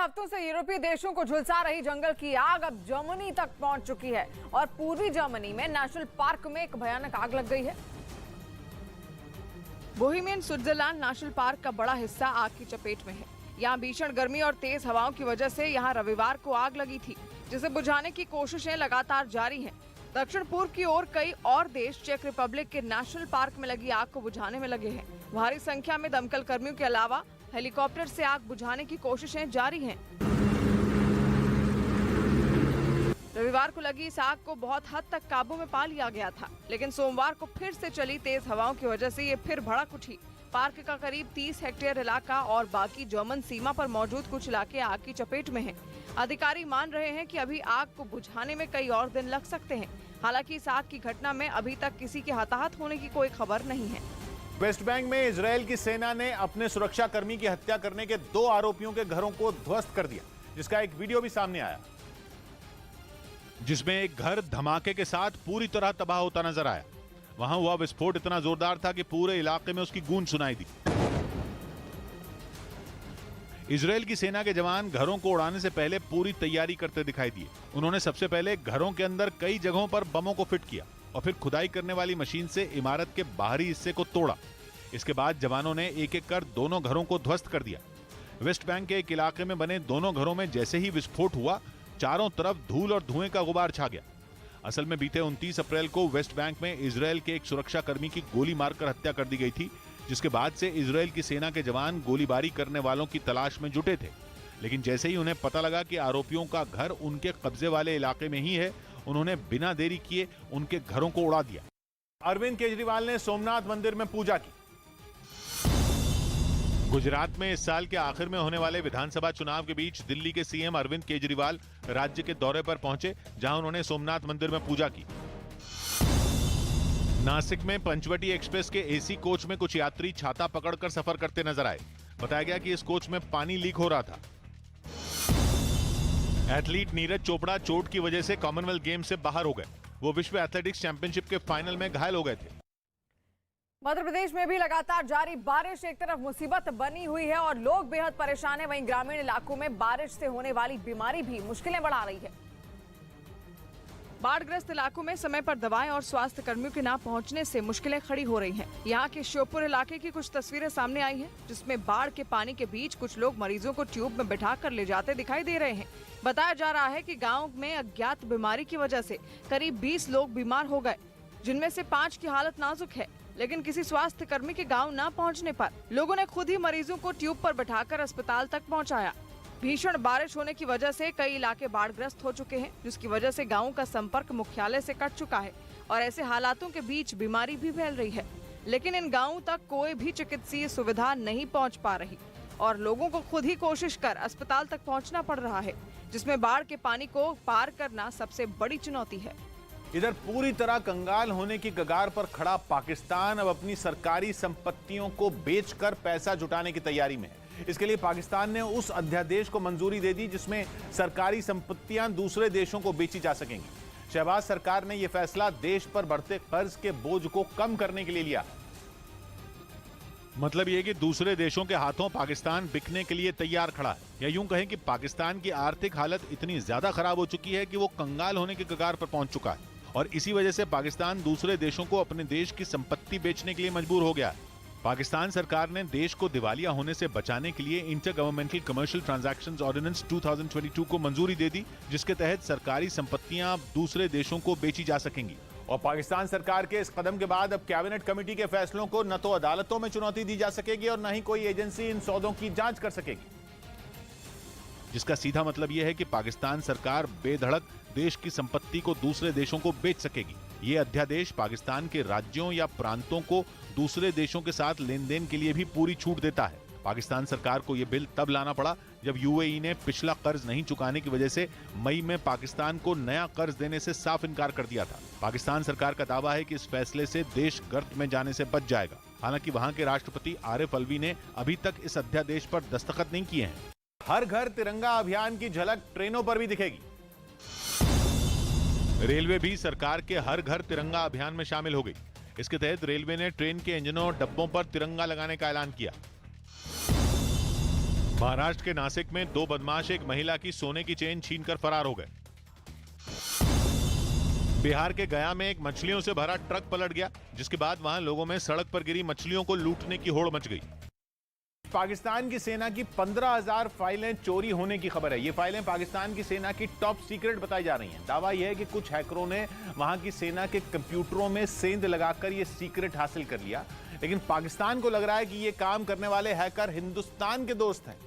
हफ्तों से यूरोपीय देशों को झुलसा रही जंगल की आग अब जर्मनी तक पहुंच चुकी है और पूर्वी जर्मनी में नेशनल पार्क में एक भयानक आग लग गई है। बोहेमियन स्विट्जरलैंड नेशनल पार्क का बड़ा हिस्सा आग की चपेट में है। यहाँ भीषण गर्मी और तेज हवाओं की वजह से यहाँ रविवार को आग लगी थी, जिसे बुझाने की कोशिशें लगातार जारी हैं। दक्षिण पूर्व की ओर कई और देश चेक रिपब्लिक के नेशनल पार्क में लगी आग को बुझाने में लगे हैं। भारी संख्या में दमकल कर्मियों के अलावा हेलीकॉप्टर से आग बुझाने की कोशिशें जारी हैं। रविवार को लगी इस आग को बहुत हद तक काबू में पा लिया गया था, लेकिन सोमवार को फिर से चली तेज हवाओं की वजह से ये फिर भड़क उठी। पार्क का करीब 30 हेक्टेयर इलाका और बाकी जर्मन सीमा पर मौजूद कुछ इलाके आग की चपेट में हैं। अधिकारी मान रहे हैं कि अभी आग को बुझाने में कई और दिन लग सकते हैं। हालांकि इस आग की घटना में अभी तक किसी के हताहत होने की कोई खबर नहीं है। वेस्ट बैंक में इजरायल की सेना ने अपने सुरक्षा कर्मी की हत्या करने के 2 आरोपियों के घरों को ध्वस्त कर दिया, जिसका एक वीडियो भी सामने आया, जिसमें एक घर धमाके के साथ पूरी तरह तबाह होता नजर आया। वहां हुआ विस्फोट इतना जोरदार था कि पूरे इलाके में उसकी गूंज सुनाई दी। इजरायल की सेना के जवान घरों को उड़ाने से पहले पूरी तैयारी करते दिखाई दिए। उन्होंने सबसे पहले घरों के अंदर कई जगहों पर बमों को फिट किया और फिर खुदाई करने वाली मशीन से इमारत के बाहरी हिस्से को तोड़ा। इसके बाद जवानों ने एक एक कर दोनों घरों को ध्वस्त कर दिया। वेस्ट बैंक के एक इलाके में बने दोनों घरों में जैसे ही विस्फोट हुआ, चारों तरफ धूल और धुएं का गुबार छा गया। असल में बीते 29 अप्रैल को वेस्ट बैंक में इजरायल के एक सुरक्षा कर्मी की गोली मारकर हत्या कर दी गई थी, जिसके बाद से इजरायल की सेना के जवान गोलीबारी करने वालों की तलाश में जुटे थे। लेकिन जैसे ही उन्हें पता लगा कि आरोपियों का घर उनके कब्जे वाले इलाके में ही है, उन्होंने बिना देरी किए उनके घरों को उड़ा दिया। अरविंद केजरीवाल ने सोमनाथ मंदिर में पूजा की। गुजरात में इस साल के आखिर में होने वाले विधानसभा चुनाव के बीच दिल्ली के सीएम अरविंद केजरीवाल राज्य के दौरे पर पहुंचे, जहां उन्होंने सोमनाथ मंदिर में पूजा की। नासिक में पंचवटी एक्सप्रेस के एसी कोच में कुछ यात्री छाता पकड़कर सफर करते नजर आए। बताया गया कि इस कोच में पानी लीक हो रहा था। एथलीट नीरज चोपड़ा चोट की वजह से कॉमनवेल्थ गेम से बाहर हो गए। वो विश्व एथलेटिक्स चैंपियनशिप के फाइनल में घायल हो गए थे। मध्य प्रदेश में भी लगातार जारी बारिश एक तरफ मुसीबत बनी हुई है और लोग बेहद परेशान हैं, वहीं ग्रामीण इलाकों में बारिश से होने वाली बीमारी भी मुश्किलें बढ़ा रही है। बाढ़ग्रस्त इलाकों में समय पर दवाएं और स्वास्थ्य कर्मियों के न पहुंचने से मुश्किलें खड़ी हो रही हैं। यहाँ के श्योपुर इलाके की कुछ तस्वीरें सामने आई हैं, जिसमें बाढ़ के पानी के बीच कुछ लोग मरीजों को ट्यूब में बिठाकर ले जाते दिखाई दे रहे हैं। बताया जा रहा है कि गाँव में अज्ञात बीमारी की वजह से करीब 20 लोग बीमार हो गए, जिनमें से 5 की हालत नाजुक है। लेकिन किसी स्वास्थ्य कर्मी के गांव न पहुंचने पर लोगों ने खुद ही मरीजों को ट्यूब पर बिठाकर अस्पताल तक पहुंचाया। भीषण बारिश होने की वजह से कई इलाके बाढ़ग्रस्त हो चुके हैं, जिसकी वजह से गांवों का संपर्क मुख्यालय से कट चुका है और ऐसे हालातों के बीच बीमारी भी फैल रही है। लेकिन इन गाँवों तक कोई भी चिकित्सीय सुविधा नहीं पहुँच पा रही और लोगों को खुद ही कोशिश कर अस्पताल तक पहुँचना पड़ रहा है, जिसमें बाढ़ के पानी को पार करना सबसे बड़ी चुनौती है। इधर पूरी तरह कंगाल होने की कगार पर खड़ा पाकिस्तान अब अपनी सरकारी संपत्तियों को बेचकर पैसा जुटाने की तैयारी में है। इसके लिए पाकिस्तान ने उस अध्यादेश को मंजूरी दे दी जिसमें सरकारी संपत्तियां दूसरे देशों को बेची जा सकेंगी। शहबाज सरकार ने यह फैसला देश पर बढ़ते कर्ज के बोझ को कम करने के लिए लिया। मतलब यह कि दूसरे देशों के हाथों पाकिस्तान बिकने के लिए तैयार खड़ा है, या यूं कहें कि पाकिस्तान की आर्थिक हालत इतनी ज्यादा खराब हो चुकी है कि वो कंगाल होने की कगार पर पहुंच चुका है और इसी वजह से पाकिस्तान दूसरे देशों को अपने देश की संपत्ति बेचने के लिए मजबूर हो गया है। पाकिस्तान सरकार ने देश को दिवालिया होने से बचाने के लिए intergovernmental commercial transactions ordinance 2022 को मंजूरी दे दी, जिसके तहत सरकारी संपत्तियां दूसरे देशों को बेची जा सकेंगी। और पाकिस्तान सरकार के इस कदम के बाद अब कैबिनेट कमेटी के फैसलों को न तो अदालतों में चुनौती दी जा सकेगी और न ही कोई एजेंसी इन सौदों की जांच कर सकेगी, जिसका सीधा मतलब यह है कि पाकिस्तान सरकार बेधड़क देश की संपत्ति को दूसरे देशों को बेच सकेगी। ये अध्यादेश पाकिस्तान के राज्यों या प्रांतों को दूसरे देशों के साथ लेन देन के लिए भी पूरी छूट देता है। पाकिस्तान सरकार को यह बिल तब लाना पड़ा जब यूएई ने पिछला कर्ज नहीं चुकाने की वजह से मई में पाकिस्तान को नया कर्ज देने से साफ इनकार कर दिया था। पाकिस्तान सरकार का दावा है कि इस फैसले से देश गर्त में जाने से बच जाएगा। हालांकि वहां के राष्ट्रपति आरिफ अलवी ने अभी तक इस अध्यादेश पर दस्तखत नहीं किए हैं। हर घर तिरंगा अभियान की झलक ट्रेनों पर भी दिखेगी। रेलवे भी सरकार के हर घर तिरंगा अभियान में शामिल हो गई। इसके तहत रेलवे ने ट्रेन के इंजनों और डब्बों पर तिरंगा लगाने का ऐलान किया। महाराष्ट्र के नासिक में 2 बदमाश एक महिला की सोने की चेन छीनकर फरार हो गए। बिहार के गया में एक मछलियों से भरा ट्रक पलट गया, जिसके बाद वहां लोगों में सड़क पर गिरी मछलियों को लूटने की होड़ मच गई। पाकिस्तान की सेना की 15,000 फाइलें चोरी होने की खबर है। ये फाइलें पाकिस्तान की सेना की टॉप सीक्रेट बताई जा रही हैं। दावा यह है कि कुछ हैकरों ने वहां की सेना के कंप्यूटरों में सेंध लगाकर ये सीक्रेट हासिल कर लिया, लेकिन पाकिस्तान को लग रहा है कि ये काम करने वाले हैकर हिंदुस्तान के दोस्त हैं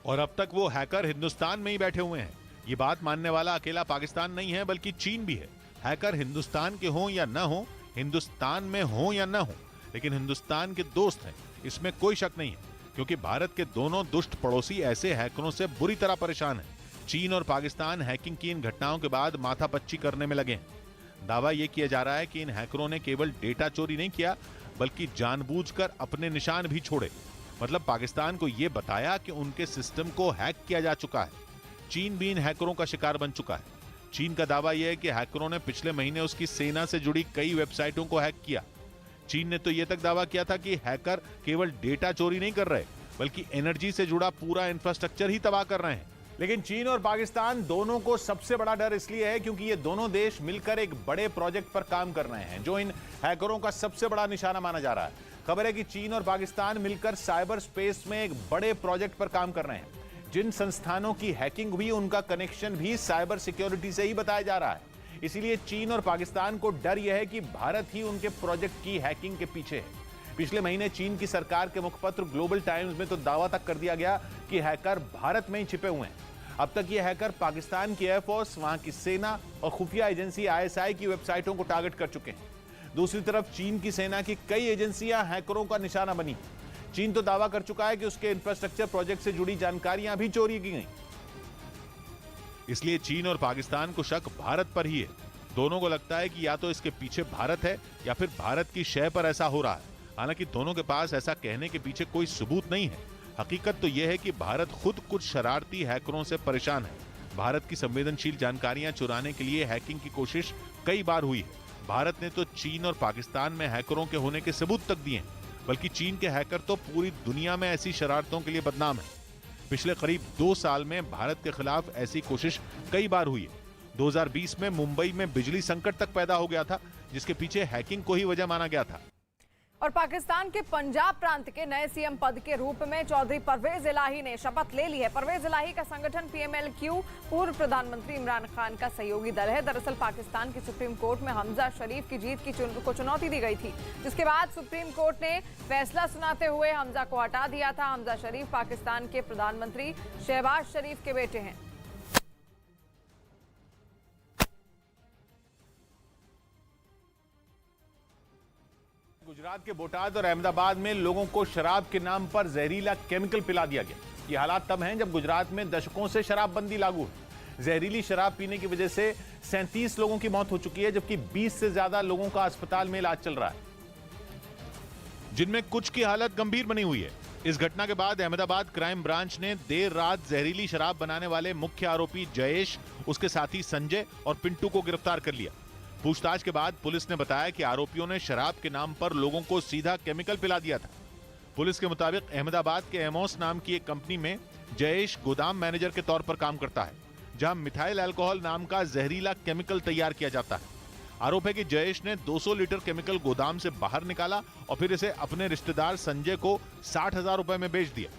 और अब तक वो हैकर हिंदुस्तान में ही बैठे हुए हैं। ये बात मानने वाला अकेला पाकिस्तान नहीं है, बल्कि चीन भी है। हैकर हिंदुस्तान के हों या न हो, हिंदुस्तान में हों या न हो, लेकिन हिंदुस्तान के दोस्त हैं, इसमें कोई शक नहीं है, क्योंकि भारत के दोनों दुष्ट पड़ोसी ऐसे हैकरों से बुरी तरह परेशान हैं। चीन और पाकिस्तान हैकिंग की इन घटनाओं के बाद माथापच्ची करने में लगे हैं। दावा यह किया जा रहा है कि इन हैकरों ने केवल डेटा चोरी नहीं किया, बल्कि जानबूझकर अपने निशान भी छोड़े। मतलब पाकिस्तान को यह बताया कि उनके सिस्टम को हैक किया जा चुका है। चीन भी इन हैकरों का शिकार बन चुका है। चीन का दावा यह है कि हैकरों ने पिछले महीने उसकी सेना से जुड़ी कई वेबसाइटों को हैक किया। चीन ने तो यह तक दावा किया था कि हैकर केवल डेटा चोरी नहीं कर रहे, बल्कि एनर्जी से जुड़ा पूरा इंफ्रास्ट्रक्चर ही तबाह कर रहे हैं। लेकिन चीन और पाकिस्तान दोनों को सबसे बड़ा डर इसलिए है क्योंकि ये दोनों देश मिलकर एक बड़े प्रोजेक्ट पर काम कर रहे हैं, जो इन हैकरों का सबसे बड़ा निशाना माना जा रहा है। खबर है कि चीन और पाकिस्तान मिलकर साइबर स्पेस में एक बड़े प्रोजेक्ट पर काम कर रहे हैं। जिन संस्थानों की हैकिंग हुई, उनका कनेक्शन भी साइबर सिक्योरिटी से ही बताया जा रहा है। इसीलिए चीन और पाकिस्तान को डर यह है कि भारत ही उनके प्रोजेक्ट की हैकिंग के पीछे है। पिछले महीने चीन की सरकार के मुखपत्र ग्लोबल टाइम्स में तो दावा तक कर दिया गया कि हैकर भारत में ही छिपे हुए हैं। अब तक ये हैकर पाकिस्तान की एयरफोर्स, वहां की सेना और खुफिया एजेंसी ISI की वेबसाइटों को टारगेट कर चुके हैं। दूसरी तरफ चीन की सेना की कई एजेंसियां हैकरों का निशाना बनी। चीन तो दावा कर चुका है कि उसके इंफ्रास्ट्रक्चर प्रोजेक्ट से जुड़ी जानकारियां भी चोरी की गई। इसलिए चीन और पाकिस्तान को शक भारत पर ही है। दोनों को लगता है कि या तो इसके पीछे भारत है या फिर भारत की शय पर ऐसा हो रहा है। हालांकि दोनों के पास ऐसा कहने के पीछे कोई सबूत नहीं है। हकीकत तो यह है कि भारत खुद कुछ शरारती हैकरों से परेशान है। भारत की संवेदनशील जानकारियां चुराने के लिए हैकिंग की कोशिश कई बार हुई है। भारत ने तो चीन और पाकिस्तान में हैकरों के होने के सबूत तक दिए हैं, बल्कि चीन के हैकर तो पूरी दुनिया में ऐसी शरारतों के लिए बदनाम है। पिछले करीब 2 साल में भारत के खिलाफ ऐसी कोशिश कई बार हुई है। 2020 में मुंबई में बिजली संकट तक पैदा हो गया था, जिसके पीछे हैकिंग को ही वजह माना गया था। और पाकिस्तान के पंजाब प्रांत के नए सीएम पद के रूप में चौधरी परवेज इलाही ने शपथ ले ली है। परवेज इलाही का संगठन PMLQ पूर्व प्रधानमंत्री इमरान खान का सहयोगी दल है। दरअसल पाकिस्तान की सुप्रीम कोर्ट में हमजा शरीफ की जीत को चुनौती दी गई थी, जिसके बाद सुप्रीम कोर्ट ने फैसला सुनाते हुए हमजा को हटा दिया था। हमजा शरीफ पाकिस्तान के प्रधानमंत्री शहबाज शरीफ के बेटे हैं। गुजरात के बोटाद और अहमदाबाद में लोगों को शराब के नाम पर जहरीला केमिकल पिला दिया गया। ये हालात तब हैं जब गुजरात में दशकों से शराबबंदी लागू है। जहरीली शराब पीने की वजह से 37 लोगों की मौत हो चुकी है, जबकि 20 से ज्यादा लोगों का अस्पताल में इलाज चल रहा है, जिनमें कुछ की हालत गंभीर बनी हुई है। इस घटना के बाद अहमदाबाद क्राइम ब्रांच ने देर रात जहरीली शराब बनाने वाले मुख्य आरोपी जयेश, उसके साथी संजय और पिंटू को गिरफ्तार कर लिया। पूछताछ के बाद पुलिस ने बताया कि आरोपियों ने शराब के नाम पर लोगों को सीधा केमिकल पिला दिया था। पुलिस के मुताबिक अहमदाबाद के एमोस नाम की एक कंपनी में जयेश गोदाम मैनेजर के तौर पर काम करता है, जहां मिथाइल अल्कोहल नाम का जहरीला केमिकल तैयार किया जाता है। आरोप है कि जयेश ने 200 लीटर केमिकल गोदाम से बाहर निकाला और फिर इसे अपने रिश्तेदार संजय को 60,000 रुपए में बेच दिया।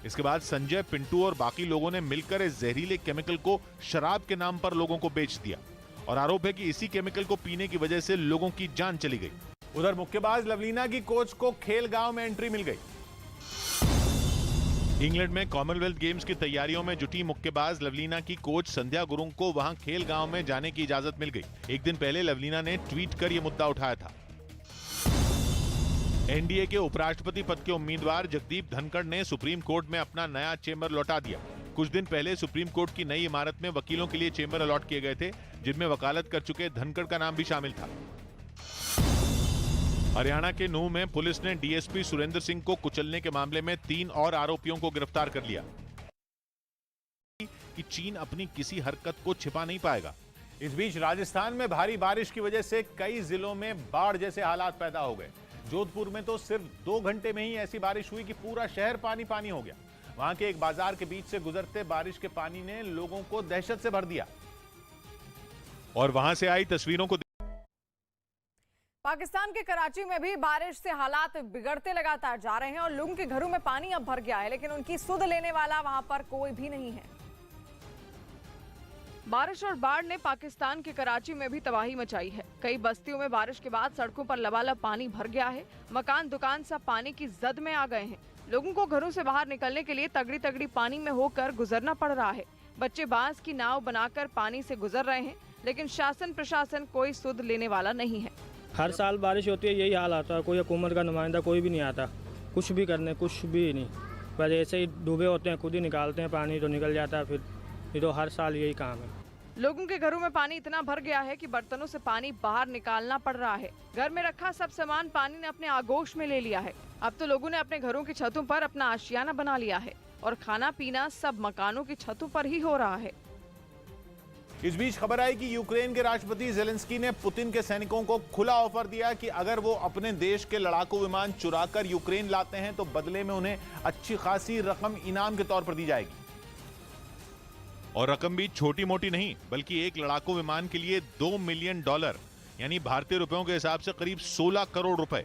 इसके बाद संजय, पिंटू और बाकी लोगों ने मिलकर इस जहरीले केमिकल को शराब के नाम पर लोगों को बेच दिया और आरोप है कि इसी केमिकल को पीने की वजह से लोगों की जान चली गई। उधर मुक्केबाज लवलीना की कोच को खेल गांव में एंट्री मिल गई। इंग्लैंड में कॉमनवेल्थ गेम्स की तैयारियों में जुटी मुक्केबाज लवलीना की कोच संध्या गुरुंग को वहां खेल गांव में जाने की इजाजत मिल गई। एक दिन पहले लवलीना ने ट्वीट कर यह मुद्दा उठाया था। एनडीए के उपराष्ट्रपति पद के उम्मीदवार जगदीप धनखड़ ने सुप्रीम कोर्ट में अपना नया चेंबर लौटा दिया। कुछ दिन पहले सुप्रीम कोर्ट की नई इमारत में वकीलों के लिए चेंबर अलॉट किए गए थे, जिनमें वकालत कर चुके धनखड़ का नाम भी शामिल था। हरियाणा के नूंह में पुलिस ने डीएसपी सुरेंद्र सिंह को कुचलने के मामले में 3 और आरोपियों को गिरफ्तार कर लिया। कि चीन अपनी किसी हरकत को छिपा नहीं पाएगा। इस बीच राजस्थान में भारी बारिश की वजह से कई जिलों में बाढ़ जैसे हालात पैदा हो गए। जोधपुर में तो सिर्फ 2 घंटे में ही ऐसी बारिश हुई कि पूरा शहर पानी पानी हो गया। वहां के एक बाजार के बीच से गुजरते बारिश के पानी ने लोगों को दहशत से भर दिया। और वहां से आई तस्वीरों को पाकिस्तान के कराची में भी बारिश से हालात बिगड़ते लगातार जा रहे हैं और लोगों के घरों में पानी अब भर गया है, लेकिन उनकी सुध लेने वाला वहां पर कोई भी नहीं है। बारिश और बाढ़ ने पाकिस्तान के कराची में भी तबाही मचाई है। कई बस्तियों में बारिश के बाद सड़कों पर लबालब पानी भर गया है। मकान दुकान सब पानी की जद में आ गए हैं। लोगों को घरों से बाहर निकलने के लिए तगड़ी तगड़ी पानी में होकर गुजरना पड़ रहा है। बच्चे बांस की नाव बनाकर पानी से गुजर रहे हैं, लेकिन शासन प्रशासन कोई सुध लेने वाला नहीं है। हर साल बारिश होती है, यही हाल आता है। कोई हुकूमत का नुमाइंदा कोई भी नहीं आता, कुछ भी करने, कुछ भी नहीं। बस ऐसे ही डूबे होते हैं, खुद ही निकालते हैं पानी तो निकल जाता है। फिर ये तो हर साल यही काम है। लोगों के घरों में पानी इतना भर गया है कि बर्तनों से पानी बाहर निकालना पड़ रहा है। घर में रखा सब सामान पानी ने अपने आगोश में ले लिया है। अब तो लोगों ने अपने घरों की छतों पर अपना आशियाना बना लिया है और खाना पीना सब मकानों की छतों पर ही हो रहा है। इस बीच खबर आई कि यूक्रेन के राष्ट्रपति जेलेंस्की ने पुतिन के सैनिकों को खुला ऑफर दिया कि अगर वो अपने देश के लड़ाकू विमान चुराकर यूक्रेन लाते हैं तो बदले में उन्हें अच्छी खासी रकम इनाम के तौर पर दी जाएगी। और रकम भी छोटी मोटी नहीं, बल्कि एक लड़ाकू विमान के लिए $2 मिलियन यानी भारतीय रुपयों के हिसाब से करीब 16 करोड़ रुपए।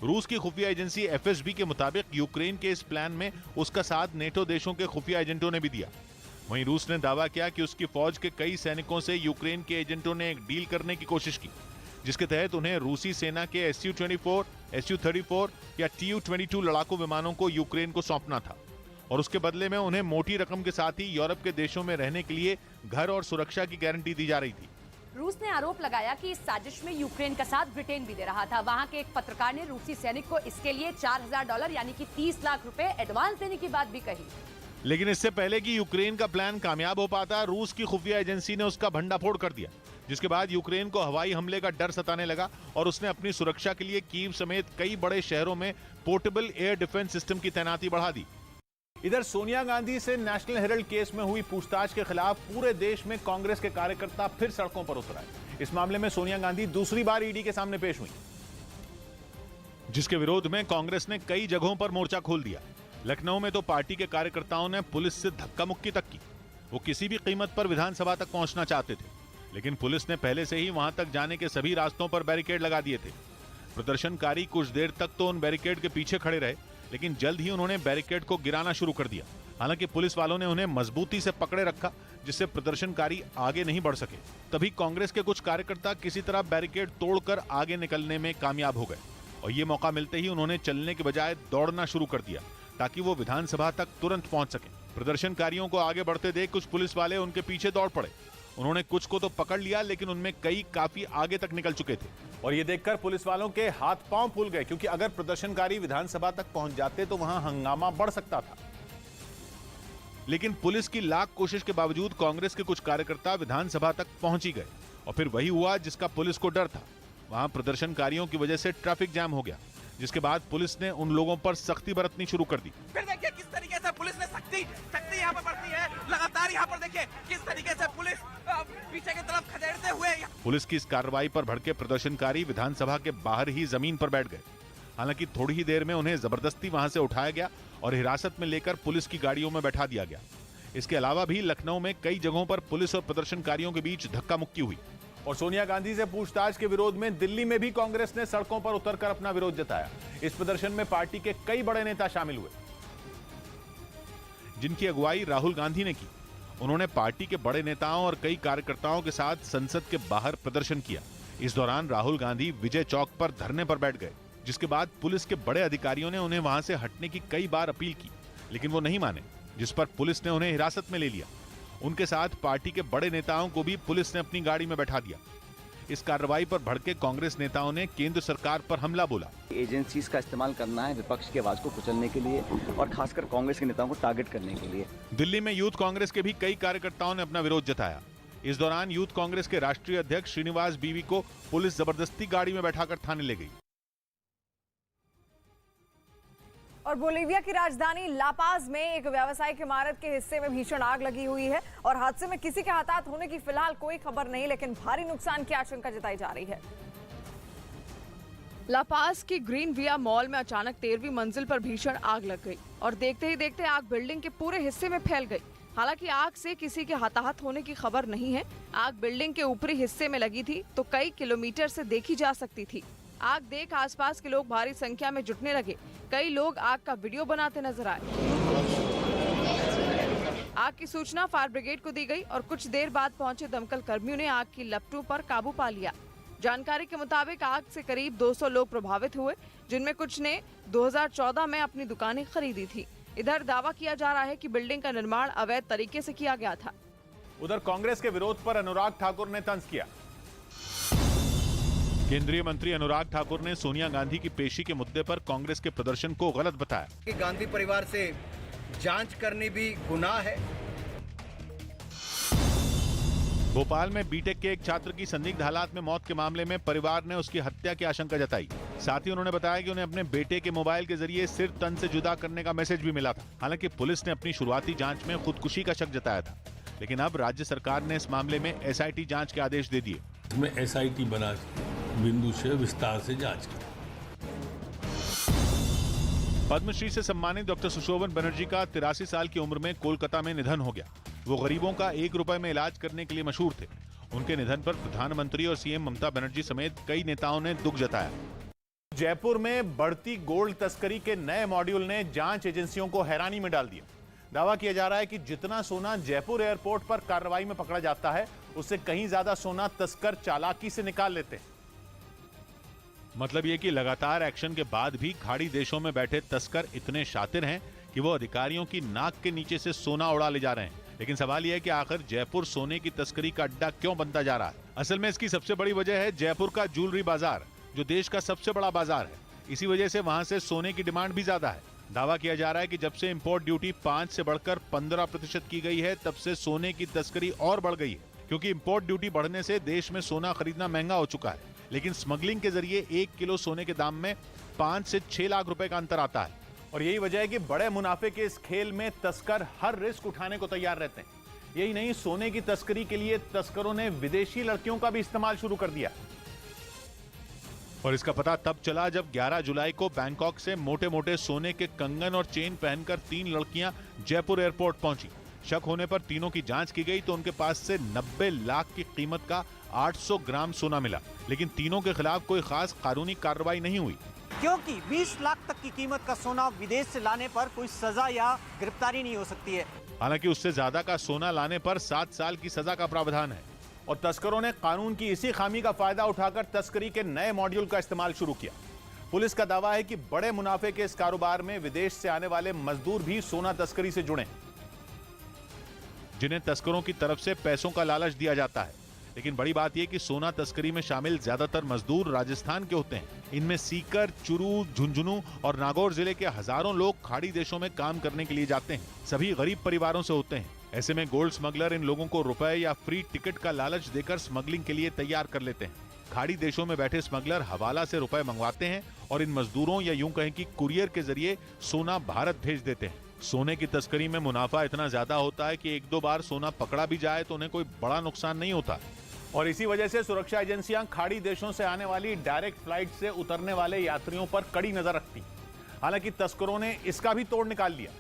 रूस की खुफिया एजेंसी FSB के मुताबिक यूक्रेन के इस प्लान में उसका साथ नेटो देशों के खुफिया एजेंटों ने भी दिया। वहीं रूस ने दावा किया कि उसकी फौज के कई सैनिकों से यूक्रेन के एजेंटों ने एक डील करने की कोशिश की, जिसके तहत उन्हें रूसी सेना के Su-24, Su-34 या Tu-22 लड़ाकू विमानों को यूक्रेन को सौंपना था और उसके बदले में उन्हें मोटी रकम के साथ ही यूरोप के देशों में रहने के लिए घर और सुरक्षा की गारंटी दी जा रही थी। रूस ने आरोप लगाया कि इस साजिश में यूक्रेन का साथ ब्रिटेन भी दे रहा था। वहां के एक पत्रकार ने रूसी सैनिक को इसके लिए $4000 यानी कि 30 लाख रुपए एडवांस देने की बात भी कही। लेकिन इससे पहले कि यूक्रेन का प्लान कामयाब हो पाता, रूस की खुफिया एजेंसी ने उसका भंडाफोड़ कर दिया, जिसके बाद यूक्रेन को हवाई हमले का डर सताने लगा और उसने अपनी सुरक्षा के लिए कीव समेत कई बड़े शहरों में पोर्टेबल एयर डिफेंस सिस्टम की तैनाती बढ़ा दी। इधर सोनिया गांधी से नेशनल हेराल्ड केस में हुई पूछताछ के खिलाफ पूरे देश में कांग्रेस के कार्यकर्ता फिर सड़कों पर उतर आए। इस मामले में सोनिया गांधी दूसरी बार ईडी के सामने पेश हुई, जिसके विरोध में कांग्रेस ने कई जगहों पर मोर्चा खोल दिया। लखनऊ में तो पार्टी के कार्यकर्ताओं ने पुलिस से धक्का मुक्की तक की। वो किसी भी कीमत पर विधानसभा तक पहुंचना चाहते थे, लेकिन पुलिस ने पहले से ही वहां तक जाने के सभी रास्तों पर बैरिकेड लगा दिए थे। प्रदर्शनकारी कुछ देर तक तो उन बैरिकेड के पीछे खड़े रहे, लेकिन जल्द ही उन्होंने बैरिकेड को गिराना शुरू कर दिया। हालांकि पुलिस वालों ने उन्हें मजबूती से पकड़े रखा, जिससे प्रदर्शनकारी आगे नहीं बढ़ सके। तभी कांग्रेस के कुछ कार्यकर्ता किसी तरह बैरिकेड तोड़कर आगे निकलने में कामयाब हो गए और ये मौका मिलते ही उन्होंने चलने के बजाय दौड़ना शुरू कर दिया ताकि वो विधानसभा तक तुरंत पहुंच सके। प्रदर्शनकारियों को आगे बढ़ते देख कुछ पुलिस वाले उनके पीछे दौड़ पड़े। उन्होंने कुछ को तो पकड़ लिया, लेकिन उनमें कई काफी आगे तक निकल चुके थे और ये देखकर पुलिस वालों के हाथ पांव फूल गए, क्योंकि अगर प्रदर्शनकारी विधानसभा तक पहुंच जाते तो वहां हंगामा बढ़ सकता था। लेकिन पुलिस की लाख कोशिश के बावजूद कांग्रेस के कुछ कार्यकर्ता विधानसभा तक पहुंच ही गए और फिर वही हुआ जिसका पुलिस को डर था। वहां प्रदर्शनकारियों की वजह से ट्रैफिक जैम हो गया, जिसके बाद पुलिस ने उन लोगों पर सख्ती बरतनी शुरू कर दी। फिर देखिए किस तरीके से पुलिस ने सख्ती यहाँ पर बरती है। लगातार यहाँ पर देखिए किस तरीके से पुलिस पीछे की तरफ खदेड़ते हुए। पुलिस की इस कार्रवाई पर भड़के प्रदर्शनकारी विधानसभा के बाहर ही जमीन पर बैठ गए। हालांकि थोड़ी ही देर में उन्हें जबरदस्ती वहां से उठाया गया और हिरासत में लेकर पुलिस की गाड़ियों में बैठा दिया गया। इसके अलावा भी लखनऊ में कई जगहों पर पुलिस और प्रदर्शनकारियों के बीच धक्का मुक्की हुई। और सोनिया गांधी से पूछताछ के विरोध में दिल्ली में भी कांग्रेस ने सड़कों पर उतरकर अपना विरोध जताया। इस प्रदर्शन में पार्टी के कई बड़े नेता शामिल हुए, जिनकी अगुवाई राहुल गांधी ने की। उन्होंने पार्टी के बड़े नेताओं और कई कार्यकर्ताओं के साथ संसद के बाहर प्रदर्शन किया। इस दौरान राहुल गांधी विजय चौक पर धरने पर बैठ गए, जिसके बाद पुलिस के बड़े अधिकारियों ने उन्हें वहां से हटने की कई बार अपील की, लेकिन वो नहीं माने, जिस पर पुलिस ने उन्हें हिरासत में ले लिया। उनके साथ पार्टी के बड़े नेताओं को भी पुलिस ने अपनी गाड़ी में बैठा दिया। इस कार्रवाई पर भड़के कांग्रेस नेताओं ने केंद्र सरकार पर हमला बोला। एजेंसीज का इस्तेमाल करना है विपक्ष की आवाज को कुचलने के लिए और खासकर कांग्रेस के नेताओं को टारगेट करने के लिए। दिल्ली में यूथ कांग्रेस के भी कई कार्यकर्ताओं ने अपना विरोध जताया। इस दौरान यूथ कांग्रेस के राष्ट्रीय अध्यक्ष श्रीनिवास बीवी को पुलिस जबरदस्ती गाड़ी में बैठाकर थाने ले गई। और बोलीविया की राजधानी लापाज में एक व्यावसायिक इमारत के हिस्से में भीषण आग लगी हुई है और हादसे में किसी के हताहत होने की फिलहाल कोई खबर नहीं, लेकिन भारी नुकसान की आशंका जताई जा रही है। लापास की ग्रीन विया मॉल में अचानक 13वीं मंजिल पर भीषण आग लग गई और देखते ही देखते आग बिल्डिंग के पूरे हिस्से में फैल गई। हालांकि आग से किसी के हताहत होने की खबर नहीं है। आग बिल्डिंग के ऊपरी हिस्से में लगी थी तो कई किलोमीटर से देखी जा सकती थी। आग देख आसपास के लोग भारी संख्या में जुटने लगे। कई लोग आग का वीडियो बनाते नजर आए। आग की सूचना फायर ब्रिगेड को दी गई और कुछ देर बाद पहुंचे दमकल कर्मियों ने आग की लपटों पर काबू पा लिया। जानकारी के मुताबिक आग से करीब 200 लोग प्रभावित हुए, जिनमें कुछ ने 2014 में अपनी दुकानें खरीदी थी। इधर दावा किया जा रहा है कि बिल्डिंग का निर्माण अवैध तरीके से किया गया था। उधर कांग्रेस के विरोध पर अनुराग ठाकुर ने तंज किया। केंद्रीय मंत्री अनुराग ठाकुर ने सोनिया गांधी की पेशी के मुद्दे पर कांग्रेस के प्रदर्शन को गलत बताया कि गांधी परिवार से जांच करनी भी गुनाह है। भोपाल में बीटेक के एक छात्र की संदिग्ध हालात में मौत के मामले में परिवार ने उसकी हत्या की आशंका जताई। साथ ही उन्होंने बताया कि उन्हें अपने बेटे के मोबाइल के जरिए सिर तन से जुदा करने का मैसेज भी मिला था। हालांकि पुलिस ने अपनी शुरुआती जांच में खुदकुशी का शक जताया था, लेकिन अब राज्य सरकार ने इस मामले में एसआईटी जांच के आदेश दे दिए। इसमें एसआईटी बना बिंदु से विस्तार से जांच की। पद्मश्री से सम्मानित डॉक्टर सुशोभन बनर्जी का 83 साल की उम्र में कोलकाता में निधन हो गया। वो गरीबों का 1 रुपए में इलाज करने के लिए मशहूर थे। उनके निधन पर प्रधानमंत्री और सीएम ममता बनर्जी समेत कई नेताओं ने दुख जताया। जयपुर में बढ़ती गोल्ड तस्करी के नए मॉड्यूल ने जांच एजेंसियों को हैरानी में डाल दिया। दावा किया जा रहा है कि जितना सोना जयपुर एयरपोर्ट पर कार्रवाई में पकड़ा जाता है, उससे कहीं ज्यादा सोना तस्कर चालाकी से निकाल लेते हैं। मतलब ये कि लगातार एक्शन के बाद भी खाड़ी देशों में बैठे तस्कर इतने शातिर हैं कि वो अधिकारियों की नाक के नीचे से सोना उड़ा ले जा रहे हैं। लेकिन सवाल यह है कि आखिर जयपुर सोने की तस्करी का अड्डा क्यों बनता जा रहा है? असल में इसकी सबसे बड़ी वजह है जयपुर का ज्वेलरी बाजार, जो देश का सबसे बड़ा बाजार है। इसी वजह से वहां से सोने की डिमांड भी ज्यादा है। दावा किया जा रहा है कि जब से इंपोर्ट ड्यूटी 5 से बढ़कर 15% की गई है, तब से सोने की तस्करी और बढ़ गई है, क्योंकि इंपोर्ट ड्यूटी बढ़ने से देश में सोना खरीदना महंगा हो चुका है। लेकिन स्मगलिंग के जरिए 1 किलो सोने के दाम में 5 से 6 लाख रुपए का अंतर आता है। और यही वजह है कि बड़े मुनाफे के इस खेल में तस्कर हर रिस्क उठाने को तैयार रहते हैं। यही नहीं, सोने की तस्करी के लिए तस्करों ने विदेशी लड़कियों का भी इस्तेमाल शुरू कर दिया। और इसका पता तब चला जब 11 जुलाई को बैंकॉक से मोटे मोटे सोने के कंगन और चेन पहनकर 3 लड़कियां जयपुर एयरपोर्ट पहुंची। शक होने पर तीनों की जांच की गई तो उनके पास से 90 लाख की कीमत का 800 ग्राम सोना मिला। लेकिन तीनों के खिलाफ कोई खास कानूनी कार्रवाई नहीं हुई, क्योंकि 20 लाख तक की कीमत का सोना विदेश से लाने पर कोई सजा या गिरफ्तारी नहीं हो सकती है। हालांकि उससे ज्यादा का सोना लाने पर 7 साल की सजा का प्रावधान है। और तस्करों ने कानून की इसी खामी का फायदा उठाकर तस्करी के नए मॉड्यूल का इस्तेमाल शुरू किया। पुलिस का दावा है कि बड़े मुनाफे के इस कारोबार में विदेश से आने वाले मजदूर भी सोना तस्करी से जुड़े, जिन्हें तस्करों की तरफ से पैसों का लालच दिया जाता है। लेकिन बड़ी बात यह कि सोना तस्करी में शामिल ज्यादातर मजदूर राजस्थान के होते हैं। इनमें सीकर, चुरू, झुंझुनू और नागौर जिले के हजारों लोग खाड़ी देशों में काम करने के लिए जाते हैं। सभी गरीब परिवारों से होते हैं। ऐसे में गोल्ड स्मगलर इन लोगों को रुपए या फ्री टिकट का लालच देकर स्मगलिंग के लिए तैयार कर लेते हैं। खाड़ी देशों में बैठे स्मगलर हवाला से रुपए मंगवाते हैं और इन मजदूरों या यूं कहें कि कुरियर के जरिए सोना भारत भेज देते हैं। सोने की तस्करी में मुनाफा इतना ज्यादा होता है कि 1-2 बार सोना पकड़ा भी जाए तो उन्हें कोई बड़ा नुकसान नहीं होता। और इसी वजह से सुरक्षा एजेंसियां खाड़ी देशों से आने वाली डायरेक्ट फ्लाइट से उतरने वाले यात्रियों पर कड़ी नजर रखती। हालांकि तस्करों ने इसका भी तोड़ निकाल लिया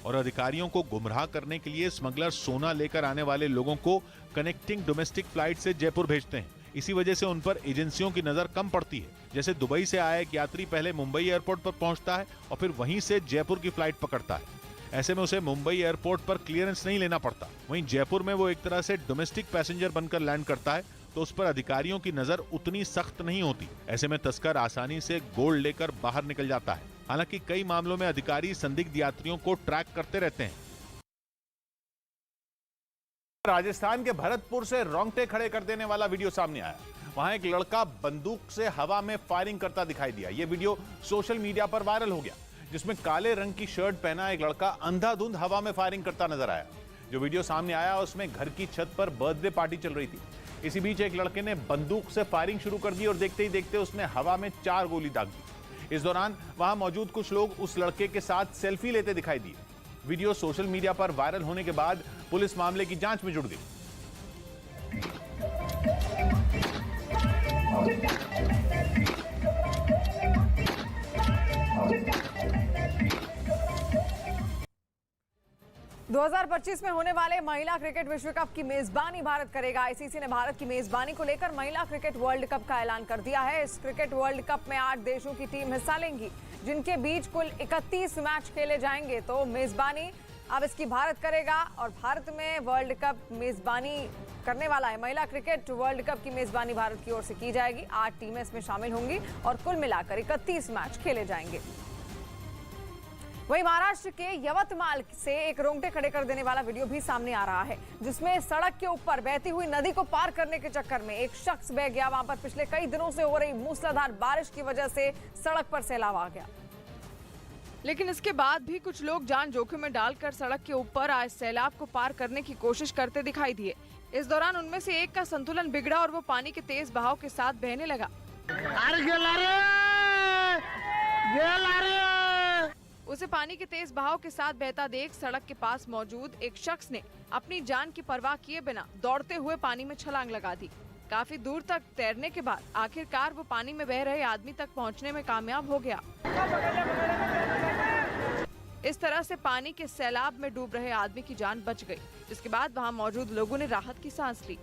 और अधिकारियों को गुमराह करने के लिए स्मगलर सोना लेकर आने वाले लोगों को कनेक्टिंग डोमेस्टिक फ्लाइट से जयपुर भेजते हैं। इसी वजह से उन पर एजेंसियों की नजर कम पड़ती है। जैसे दुबई से आया एक यात्री पहले मुंबई एयरपोर्ट पर पहुंचता है और फिर वहीं से जयपुर की फ्लाइट पकड़ता है। ऐसे में उसे मुंबई एयरपोर्ट पर क्लियरेंस नहीं लेना पड़ता। वहीं जयपुर में वो एक तरह से डोमेस्टिक पैसेंजर बनकर लैंड करता है, तो उस पर अधिकारियों की नजर उतनी सख्त नहीं होती। ऐसे में तस्कर आसानी से गोल्ड लेकर बाहर निकल जाता है। हालांकि कई मामलों में अधिकारी संदिग्ध यात्रियों को ट्रैक करते रहते हैं। राजस्थान के भरतपुर से रोंगटे खड़े कर देने वाला वीडियो सामने आया। वहां एक लड़का बंदूक से हवा में फायरिंग करता दिखाई दिया। यह वीडियो सोशल मीडिया पर वायरल हो गया, जिसमें काले रंग की शर्ट पहना एक लड़का अंधाधुंध हवा में फायरिंग करता नजर आया। जो वीडियो सामने आया उसमें घर की छत पर बर्थडे पार्टी चल रही थी। इसी बीच एक लड़के ने बंदूक से फायरिंग शुरू कर दी और देखते ही देखते उसने हवा में 4 गोली दाग दी। इस दौरान वहां मौजूद कुछ लोग उस लड़के के साथ सेल्फी लेते दिखाई दिए। वीडियो सोशल मीडिया पर वायरल होने के बाद पुलिस मामले की जांच में जुट गई। 2025 में होने वाले महिला क्रिकेट विश्व कप की मेजबानी भारत करेगा। आईसीसी ने भारत की मेजबानी को लेकर महिला क्रिकेट वर्ल्ड कप का ऐलान कर दिया है। इस क्रिकेट वर्ल्ड कप में 8 देशों की टीम हिस्सा लेंगी, जिनके बीच कुल 31 मैच खेले जाएंगे। तो मेजबानी अब इसकी भारत करेगा और भारत में वर्ल्ड कप मेजबानी करने वाला है। महिला क्रिकेट वर्ल्ड कप की मेजबानी भारत की ओर से की जाएगी। 8 टीमें इसमें शामिल होंगी और कुल मिलाकर 31 मैच खेले जाएंगे। वहीं महाराष्ट्र के यवतमाल से एक रोंगटे खड़े कर देने वाला वीडियो भी सामने आ रहा है, जिसमें सड़क के ऊपर बहती हुई नदी को पार करने के चक्कर में एक शख्स बह गया। वहां पर पिछले कई दिनों से हो रही मूसलाधार बारिश की वजह से सड़क पर सैलाब आ गया, लेकिन इसके बाद भी कुछ लोग जान जोखिम में डालकर सड़क के ऊपर आए सैलाब को पार करने की कोशिश करते दिखाई दिए। इस दौरान उनमें से एक का संतुलन बिगड़ा और वो पानी के तेज बहाव के साथ बहने लगा। उसे पानी के तेज बहाव के साथ बहता देख सड़क के पास मौजूद एक शख्स ने अपनी जान की परवाह किए बिना दौड़ते हुए पानी में छलांग लगा दी। काफी दूर तक तैरने के बाद आखिरकार वो पानी में बह रहे आदमी तक पहुंचने में कामयाब हो गया। इस तरह से पानी के सैलाब में डूब रहे आदमी की जान बच गई, जिसके बाद वहां मौजूद लोगों ने राहत की सांस ली।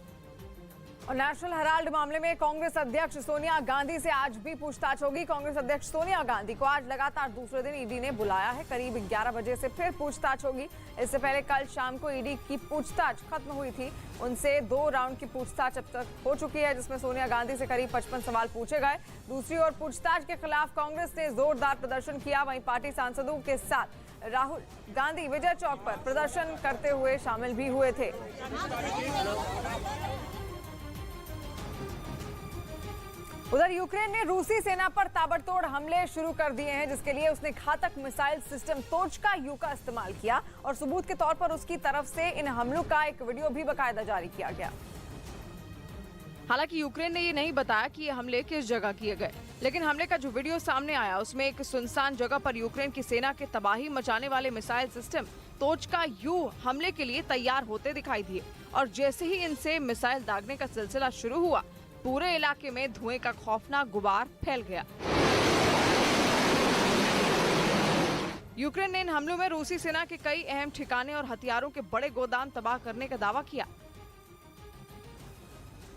और नेशनल हेराल्ड मामले में कांग्रेस अध्यक्ष सोनिया गांधी से आज भी पूछताछ होगी। कांग्रेस अध्यक्ष सोनिया गांधी को आज लगातार दूसरे दिन ईडी ने बुलाया है। करीब 11 बजे से फिर पूछताछ होगी। इससे पहले कल शाम को ईडी की पूछताछ खत्म हुई थी। उनसे 2 राउंड की पूछताछ अब तक हो चुकी है, जिसमें सोनिया गांधी से करीब 55 सवाल पूछे गए। दूसरी ओर पूछताछ के खिलाफ कांग्रेस ने जोरदार प्रदर्शन किया। वहीं पार्टी सांसदों के साथ राहुल गांधी विजय चौक पर प्रदर्शन करते हुए शामिल भी हुए थे। उधर यूक्रेन ने रूसी सेना पर ताबड़तोड़ हमले शुरू कर दिए हैं, जिसके लिए उसने घातक मिसाइल सिस्टम तोचका यू का इस्तेमाल किया और सबूत के तौर पर उसकी तरफ से इन हमलों का एक वीडियो भी बाकायदा जारी किया गया। हालांकि यूक्रेन ने ये नहीं बताया कि ये हमले किस जगह किए गए, लेकिन हमले का जो वीडियो सामने आया उसमें एक सुनसान जगह पर यूक्रेन की सेना के तबाही मचाने वाले मिसाइल सिस्टम तोचका यू हमले के लिए तैयार होते दिखाई दिए और जैसे ही इनसे मिसाइल दागने का सिलसिला शुरू हुआ, पूरे इलाके में धुएं का खौफनाक गुबार फैल गया। यूक्रेन ने इन हमलों में रूसी सेना के कई अहम ठिकाने और हथियारों के बड़े गोदाम तबाह करने का दावा किया।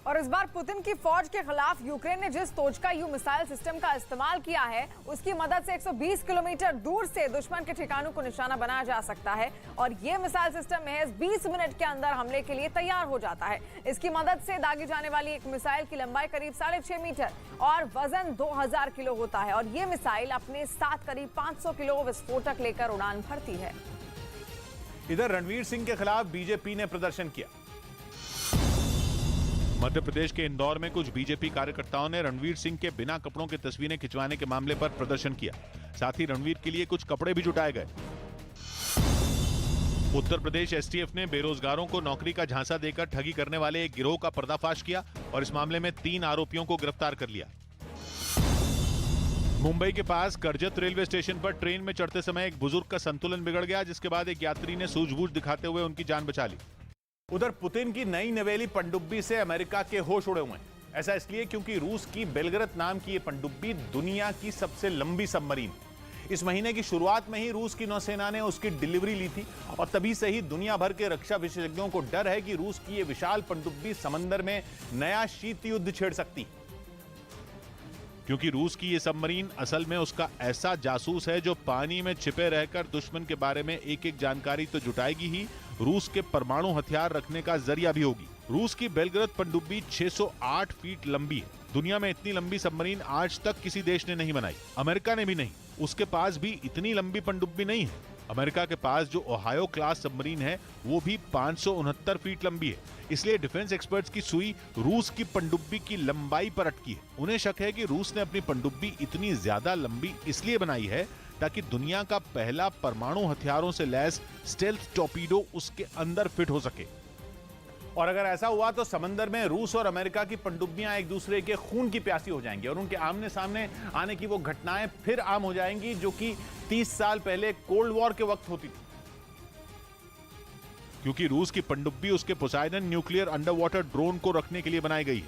और इस बार पुतिन की फौज के खिलाफ यूक्रेन ने जिस तोचका यू मिसाइल सिस्टम का इस्तेमाल किया है, उसकी मदद से 120 किलोमीटर दूर से दुश्मन के ठिकानों को निशाना बनाया जा सकता है और ये मिसाइल सिस्टम महज 20 मिनट के अंदर हमले के लिए तैयार हो जाता है। इसकी मदद से दागी जाने वाली एक मिसाइल की लंबाई करीब 6.5 मीटर और वजन 2000 किलो होता है और ये मिसाइल अपने साथ करीब 500 किलो विस्फोटक लेकर उड़ान भरती है। इधर रणवीर सिंह के खिलाफ बीजेपी ने प्रदर्शन किया। मध्य प्रदेश के इंदौर में कुछ बीजेपी कार्यकर्ताओं ने रणवीर सिंह के बिना कपड़ों की तस्वीरें खिंचवाने के मामले पर प्रदर्शन किया। साथ ही रणवीर के लिए कुछ कपड़े भी जुटाए गए। उत्तर प्रदेश एसटीएफ ने बेरोजगारों को नौकरी का झांसा देकर ठगी करने वाले एक गिरोह का पर्दाफाश किया और इस मामले में 3 आरोपियों को गिरफ्तार कर लिया। मुंबई के पास करजत रेलवे स्टेशन पर ट्रेन में चढ़ते समय एक बुजुर्ग का संतुलन बिगड़ गया, जिसके बाद एक यात्री ने सूझबूझ दिखाते हुए उनकी जान बचा ली। उधर पुतिन की नई नवेली पनडुब्बी से अमेरिका के होश उड़े हुए हैं। ऐसा इसलिए क्योंकि रूस की बेलग्रद नाम की ये पनडुब्बी दुनिया की सबसे लंबी सबमरीन। इस महीने की शुरुआत में ही रूस की नौसेना ने उसकी डिलीवरी ली थी और तभी से ही दुनिया भर के रक्षा विशेषज्ञों को डर है कि रूस की ये विशाल पनडुब्बी समंदर में नया शीत युद्ध छेड़ सकती, क्योंकि रूस की ये सबमरीन असल में उसका ऐसा जासूस है जो पानी में छिपे रहकर दुश्मन के बारे में एक-एक जानकारी तो जुटाएगी ही, रूस के परमाणु हथियार रखने का जरिया भी होगी। रूस की बेलग्रद पनडुब्बी 608 फीट लंबी है। दुनिया में इतनी लंबी सबमरीन आज तक किसी देश ने नहीं बनाई, अमेरिका ने भी नहीं। उसके पास भी इतनी लंबी पनडुब्बी नहीं है। अमेरिका के पास जो ओहायो क्लास सबमरीन है वो भी 569 फीट लंबी है। इसलिए डिफेंस एक्सपर्ट्स की सुई रूस की पनडुब्बी की लंबाई पर अटकी है। उन्हें शक है कि रूस ने अपनी पनडुब्बी इतनी ज्यादा लंबी इसलिए बनाई है ताकि दुनिया का पहला परमाणु हथियारों से लैस स्टेल्थ टॉर्पीडो उसके अंदर फिट हो सके। और अगर ऐसा हुआ तो समंदर में रूस और अमेरिका की पनडुब्बियां एक दूसरे के खून की प्यासी हो जाएंगी और उनके आमने सामने आने की वो घटनाएं फिर आम हो जाएंगी जो कि 30 साल पहले कोल्ड वॉर के वक्त होती थी। क्योंकि रूस की पनडुब्बी उसके Poseidon nuclear under water drone को रखने के लिए बनाई गई है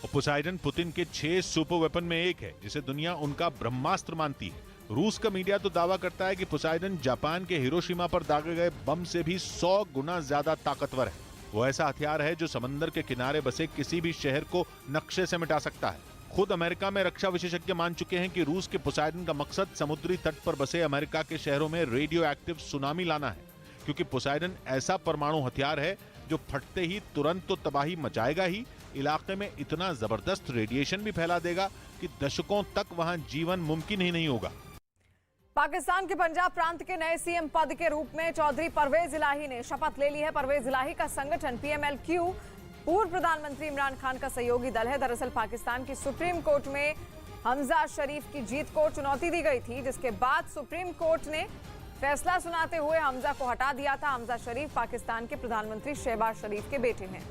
और पोसाइडन पुतिन के 6 सुपर वेपन में एक है जिसे दुनिया उनका ब्रह्मास्त्र मानती है। रूस का मीडिया तो दावा करता है कि पोसाइडन जापान के हिरोशिमा पर दागे गए बम से भी 100 गुना ज्यादा ताकतवर है। वो ऐसा हथियार है जो समंदर के किनारे बसे किसी भी शहर को नक्शे से मिटा सकता है। खुद अमेरिका में रक्षा विशेषज्ञ मान चुके हैं कि रूस के पोसाइडन का मकसद समुद्री तट पर बसे अमेरिका के शहरों में रेडियो एक्टिव सुनामी लाना है, क्योंकि पोसाइडन ऐसा परमाणु हथियार है जो फटते ही तुरंत तो तबाही मचाएगा ही, इलाके में इतना जबरदस्त रेडिएशन भी फैला देगा कि दशकों तक वहां जीवन मुमकिन ही नहीं होगा। पाकिस्तान के पंजाब प्रांत के नए सीएम पद के रूप में चौधरी परवेज इलाही ने शपथ ले ली है। परवेज इलाही का संगठन PMLQ पूर्व प्रधानमंत्री इमरान खान का सहयोगी दल है। दरअसल पाकिस्तान की सुप्रीम कोर्ट में हमजा शरीफ की जीत को चुनौती दी गई थी, जिसके बाद सुप्रीम कोर्ट ने फैसला सुनाते हुए हमजा को हटा दिया था। हमजा शरीफ पाकिस्तान के प्रधानमंत्री शहबाज शरीफ के बेटे हैं।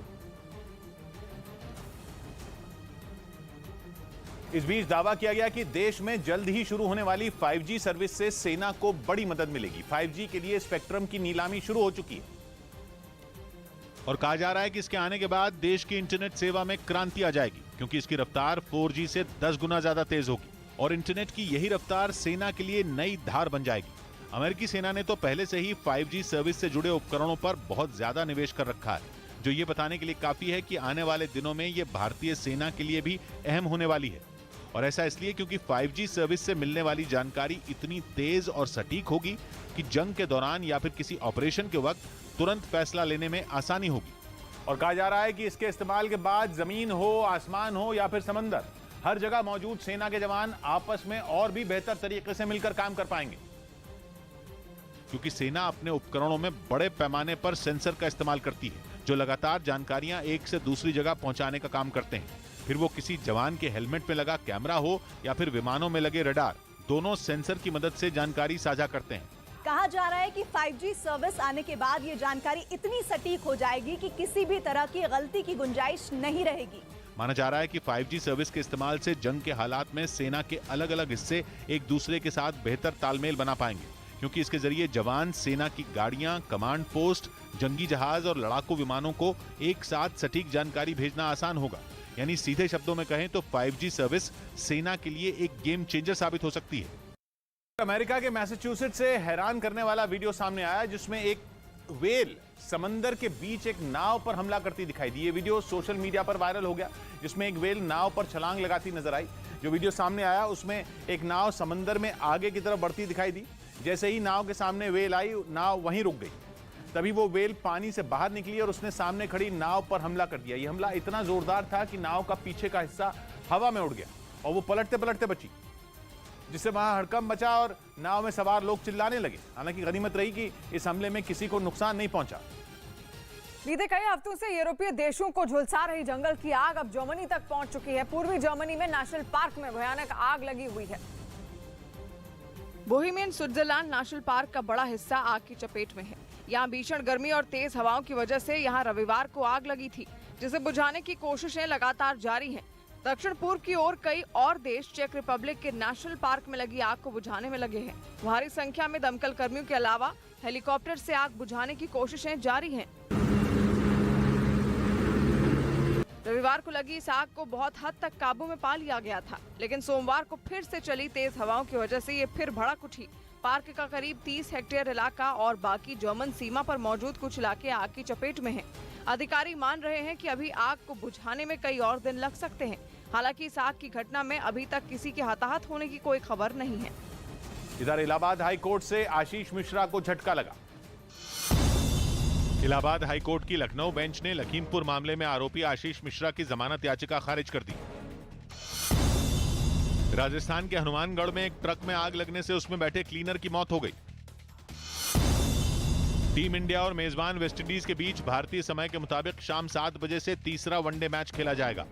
इस बीच दावा किया गया कि देश में जल्द ही शुरू होने वाली 5G सर्विस से सेना को बड़ी मदद मिलेगी। 5G के लिए स्पेक्ट्रम की नीलामी शुरू हो चुकी है और कहा जा रहा है कि इसके आने के बाद देश की इंटरनेट सेवा में क्रांति आ जाएगी, क्योंकि इसकी रफ्तार 4G से 10 गुना ज्यादा तेज होगी और इंटरनेट की यही रफ्तार सेना के लिए नई धार बन जाएगी। अमेरिकी सेना ने तो पहले से ही 5G सर्विस से जुड़े उपकरणों पर बहुत ज्यादा निवेश कर रखा है, जो ये बताने के लिए काफी है कि आने वाले दिनों में ये भारतीय सेना के लिए भी अहम होने वाली है। और ऐसा इसलिए क्योंकि 5G सर्विस से मिलने वाली जानकारी इतनी तेज और सटीक होगी कि जंग के दौरान या फिर किसी ऑपरेशन के वक्त तुरंत फैसला लेने में आसानी होगी। और कहा जा रहा है कि इसके इस्तेमाल के बाद जमीन हो, आसमान हो या फिर समंदर, हर जगह मौजूद सेना के जवान आपस में और भी बेहतर तरीके से मिलकर काम कर पाएंगे, क्योंकि सेना अपने उपकरणों में बड़े पैमाने पर सेंसर का इस्तेमाल करती है, जो लगातार जानकारियां एक से दूसरी जगह पहुंचाने का काम करते हैं। फिर वो किसी जवान के हेलमेट में लगा कैमरा हो या फिर विमानों में लगे रडार, दोनों सेंसर की मदद से जानकारी साझा करते हैं। कहा जा रहा है कि 5G सर्विस आने के बाद ये जानकारी इतनी सटीक हो जाएगी कि किसी भी तरह की गलती की गुंजाइश नहीं रहेगी। माना जा रहा है कि 5G सर्विस के इस्तेमाल से जंग के हालात में सेना के अलग अलग हिस्से एक दूसरे के साथ बेहतर तालमेल बना पाएंगे, क्योंकि इसके जरिए जवान, सेना की गाड़ियां, कमांड पोस्ट, जंगी जहाज और लड़ाकू विमानों को एक साथ सटीक जानकारी भेजना आसान होगा। यानी सीधे शब्दों में कहें तो 5G सर्विस सेना के लिए एक गेम चेंजर साबित हो सकती है। अमेरिका के मैसाचुसेट्स से हैरान करने वाला वीडियो सामने आया, जिसमें एक वेल समंदर के बीच एक नाव पर हमला करती दिखाई दी। ये वीडियो सोशल मीडिया पर वायरल हो गया, जिसमें एक वेल नाव पर छलांग लगाती नजर आई। जो वीडियो सामने आया उसमें एक नाव समंदर में आगे की तरफ बढ़ती दिखाई दी। जैसे ही नाव के सामने वेल आई, नाव वहीं रुक गई। तभी वो वेल पानी से बाहर निकली और उसने सामने खड़ी नाव पर हमला कर दिया। ये हमला इतना जोरदार था कि नाव का पीछे का हिस्सा हवा में उड़ गया और वो पलटते पलटते बची, जिससे वहां हड़कंप मचा और नाव में सवार लोग चिल्लाने लगे। हालांकि गनीमत रही कि इस हमले में किसी को नुकसान नहीं पहुंचा। बीते कई हफ्तों से यूरोपीय देशों को झुलसा रही जंगल की आग अब जर्मनी तक पहुंच चुकी है। पूर्वी जर्मनी में नेशनल पार्क में भयानक आग लगी हुई है। बोहेमियन स्विट्जरलैंड नेशनल पार्क का बड़ा हिस्सा आग की चपेट में है। यहाँ भीषण गर्मी और तेज हवाओं की वजह से यहाँ रविवार को आग लगी थी, जिसे बुझाने की कोशिशें लगातार जारी हैं। दक्षिण पूर्व की ओर कई और देश चेक रिपब्लिक के नेशनल पार्क में लगी आग को बुझाने में लगे हैं। भारी संख्या में दमकल कर्मियों के अलावा हेलीकॉप्टर से आग बुझाने की कोशिशें जारी हैं। रविवार को लगी इस आग को बहुत हद तक काबू में पा लिया गया था, लेकिन सोमवार को फिर से चली तेज हवाओं की वजह से ये फिर भड़क उठी। पार्क का करीब 30 हेक्टेयर इलाका और बाकी जर्मन सीमा पर मौजूद कुछ इलाके आग की चपेट में हैं। अधिकारी मान रहे हैं कि अभी आग को बुझाने में कई और दिन लग सकते हैं। हालांकि इस आग की घटना में अभी तक किसी के हताहत होने की कोई खबर नहीं है। इधर इलाहाबाद हाई कोर्ट से आशीष मिश्रा को झटका लगा। इलाहाबाद हाई कोर्ट की लखनऊ बेंच ने लखीमपुर मामले में आरोपी आशीष मिश्रा की जमानत याचिका खारिज कर दी। राजस्थान के हनुमानगढ़ में एक ट्रक में आग लगने से उसमें बैठे क्लीनर की मौत हो गई। टीम इंडिया और मेजबान वेस्टइंडीज के बीच भारतीय समय के मुताबिक शाम 7 बजे से तीसरा वनडे मैच खेला जाएगा।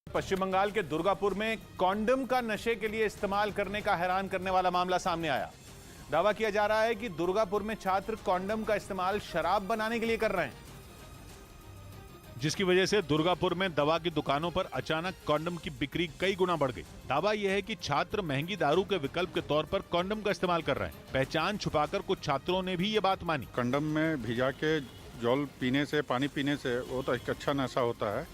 पश्चिम बंगाल के दुर्गापुर में कॉन्डम का नशे के लिए इस्तेमाल करने का हैरान करने वाला मामला सामने आया। दावा किया जा रहा है कि दुर्गापुर में छात्र कॉन्डम का इस्तेमाल शराब बनाने के लिए कर रहे हैं, जिसकी वजह से दुर्गापुर में दवा की दुकानों पर अचानक कॉन्डम की बिक्री कई गुना बढ़ गई। दावा यह है कि छात्र महंगी दारू के विकल्प के तौर पर कॉन्डम का इस्तेमाल कर रहे हैं। पहचान छुपाकर कुछ छात्रों ने भी ये बात मानी। कॉन्डम में भिजा के जल पीने से, पानी पीने से वो तो एक अच्छा नशा होता है।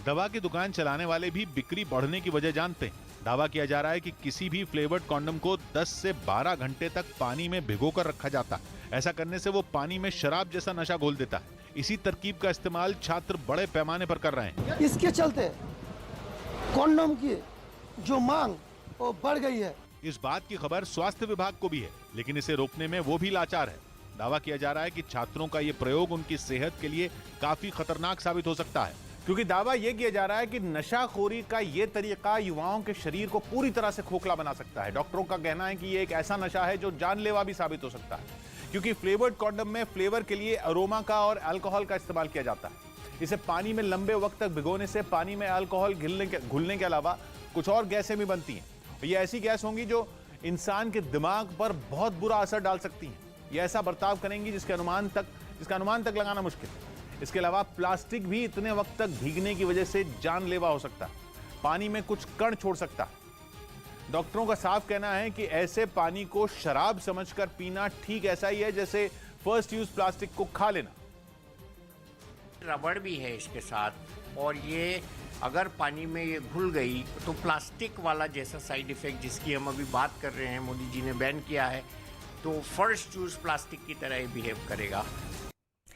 दवा की दुकान चलाने वाले भी बिक्री बढ़ने की वजह जानते हैं। दावा किया जा रहा है कि किसी भी फ्लेवर्ड कॉन्डम को 10 से 12 घंटे तक पानी में भिगोकर रखा जाता है। ऐसा करने से वो पानी में शराब जैसा नशा घोल देता है। इसी तरकीब का इस्तेमाल छात्र बड़े पैमाने पर कर रहे हैं। इसके चलते कॉन्डम की जो मांग वो बढ़ गई है। इस बात की खबर स्वास्थ्य विभाग को भी है, लेकिन इसे रोकने में वो भी लाचार है। दावा किया जा रहा है कि छात्रों का ये प्रयोग उनकी सेहत के लिए काफी खतरनाक साबित हो सकता है, क्योंकि दावा यह किया जा रहा है कि नशाखोरी का यह तरीका युवाओं के शरीर को पूरी तरह से खोखला बना सकता है। डॉक्टरों का कहना है कि यह एक ऐसा नशा है जो जानलेवा भी साबित हो सकता है, क्योंकि फ्लेवर्ड कॉन्डम में फ्लेवर के लिए अरोमा का और अल्कोहल का इस्तेमाल किया जाता है। इसे पानी में लंबे वक्त तक भिगोने से पानी में अल्कोहल घुलने के अलावा कुछ और गैसें भी बनती हैं। ये ऐसी गैस होंगी जो इंसान के दिमाग पर बहुत बुरा असर डाल सकती हैं। ये ऐसा बर्ताव करेंगी जिसका अनुमान तक लगाना मुश्किल है। इसके अलावा प्लास्टिक भी इतने वक्त तक भीगने की वजह से जानलेवा हो सकता है, पानी में कुछ कण छोड़ सकता है। डॉक्टरों का साफ कहना है कि ऐसे पानी को शराब समझकर पीना ठीक ऐसा ही है जैसे फर्स्ट यूज प्लास्टिक को खा लेना। रबड़ भी है इसके साथ, और ये अगर पानी में ये घुल गई तो प्लास्टिक वाला जैसा साइड इफेक्ट जिसकी हम अभी बात कर रहे हैं, मोदी जी ने बैन किया है, तो फर्स्ट यूज प्लास्टिक की तरह ही बिहेव करेगा।